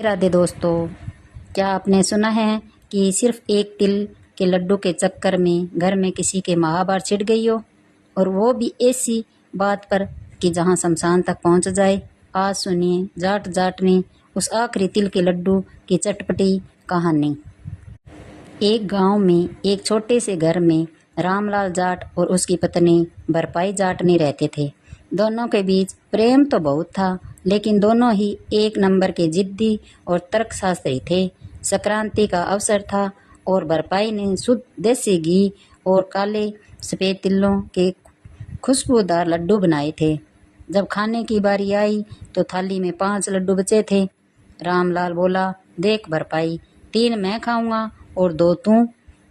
राधे दोस्तों, क्या आपने सुना है कि सिर्फ एक तिल के लड्डू के चक्कर में घर में किसी के महाभार छिड़ गई हो, और वो भी ऐसी बात पर कि जहां शमशान तक पहुंच जाए। आज सुनिए जाट जाट ने उस आखिरी तिल के लड्डू की चटपटी कहानी। एक गांव में एक छोटे से घर में रामलाल जाट और उसकी पत्नी बरपाई जाट ने रहते थे। दोनों के बीच प्रेम तो बहुत था, लेकिन दोनों ही एक नंबर के जिद्दी और तर्कशास्त्री थे। संक्रांति का अवसर था और बरपाई ने शुद्ध देसी घी और काले सफ़ेद तिलों के खुशबूदार लड्डू बनाए थे। जब खाने की बारी आई तो थाली में 5 लड्डू बचे थे। रामलाल बोला, देख बरपाई, 3 मैं खाऊंगा और 2 तू।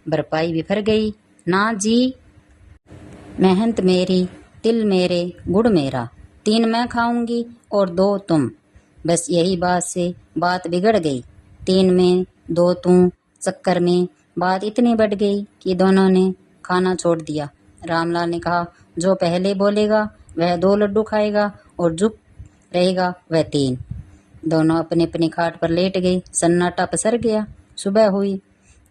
बरपाई बिफर गई, ना जी, मेहनत मेरी, तिल मेरे, गुड़ मेरा, 3 मैं खाऊंगी और 2 तुम। बस यही बात से बात बिगड़ गई। 3 में 2 तू चक्कर में बात इतनी बढ़ गई कि दोनों ने खाना छोड़ दिया। रामलाल ने कहा, जो पहले बोलेगा वह 2 लड्डू खाएगा और चुप रहेगा वह 3। दोनों अपनी अपनी खाट पर लेट गए। सन्नाटा पसर गया। सुबह हुई,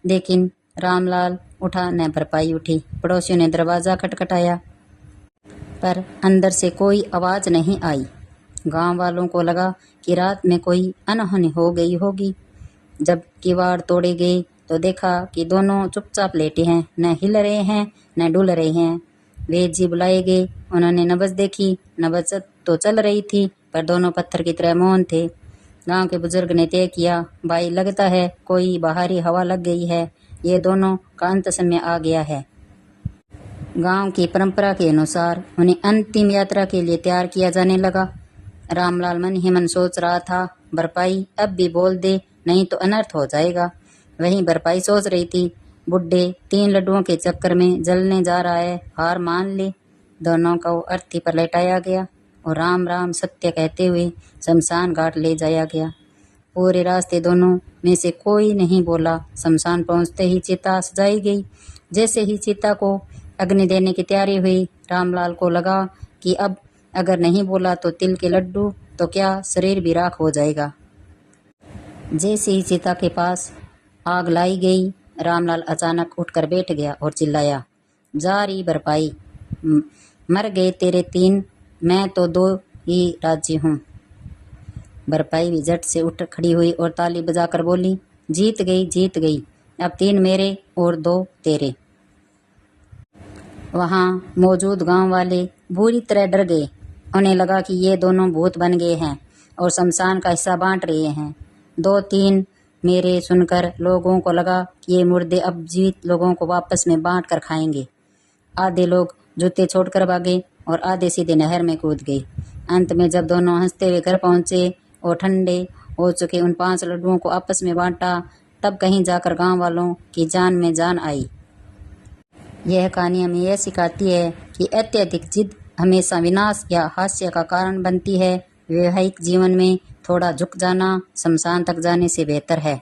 लेकिन रामलाल उठा न बरपाई उठी। पड़ोसियों ने दरवाज़ा खटखटाया, पर अंदर से कोई आवाज़ नहीं आई। गांव वालों को लगा कि रात में कोई अनहोनी हो गई होगी। जब किवाड़ तोड़े गए तो देखा कि दोनों चुपचाप लेटे हैं, न हिल रहे हैं न डुल रहे हैं। वेद जी बुलाए गए। उन्होंने नब्ज़ देखी। नब्ज़ तो चल रही थी, पर दोनों पत्थर की तरह मौन थे। गांव के बुजुर्ग ने तय किया, भाई लगता है कोई बाहरी हवा लग गई है, ये दोनों का अंत समय आ गया है। गांव की परंपरा के अनुसार उन्हें अंतिम यात्रा के लिए तैयार किया जाने लगा। रामलाल मन ही मन सोच रहा था, बरपाई अब भी बोल दे, नहीं तो अनर्थ हो जाएगा। वहीं बरपाई सोच रही थी, बुड्ढे 3 लड्डुओं के चक्कर में जलने जा रहा है, हार मान ले। दोनों को अर्थी पर लेटाया गया और राम राम सत्य कहते हुए शमशान घाट ले जाया गया। पूरे रास्ते दोनों में से कोई नहीं बोला। शमशान पहुंचते ही चिता सजाई गई। जैसे ही चिता को अग्नि देने की तैयारी हुई, रामलाल को लगा कि अब अगर नहीं बोला तो तिल के लड्डू तो क्या, शरीर भी राख हो जाएगा। जैसे ही चिता के पास आग लाई गई, रामलाल अचानक उठकर बैठ गया और चिल्लाया, जा रही बरपाई, मर गए तेरे 3, मैं तो 2 ही राजी हूँ। बरपाई भी झट से उठ खड़ी हुई और ताली बजाकर बोली, जीत गई जीत गई, अब 3 मेरे और 2 तेरे। वहाँ मौजूद गांव वाले बुरी तरह डर गए। उन्हें लगा कि ये दोनों भूत बन गए हैं और शमशान का हिस्सा बांट रहे हैं। 2-3 मेरे सुनकर लोगों को लगा कि ये मुर्दे अब जीवित लोगों को वापस में बांट कर खाएंगे। आधे लोग जूते छोड़कर भागे और आधे सीधे नहर में कूद गए। अंत में जब दोनों हंसते हुए घर पहुंचे और ठंडे हो चुके उन 5 लड्डुओं को आपस में बांटा, तब कहीं जाकर गांव वालों की जान में जान आई। यह कहानी हमें यह सिखाती है कि अत्यधिक जिद हमेशा विनाश या हास्य का कारण बनती है। वैवाहिक जीवन में थोड़ा झुक जाना शमशान तक जाने से बेहतर है।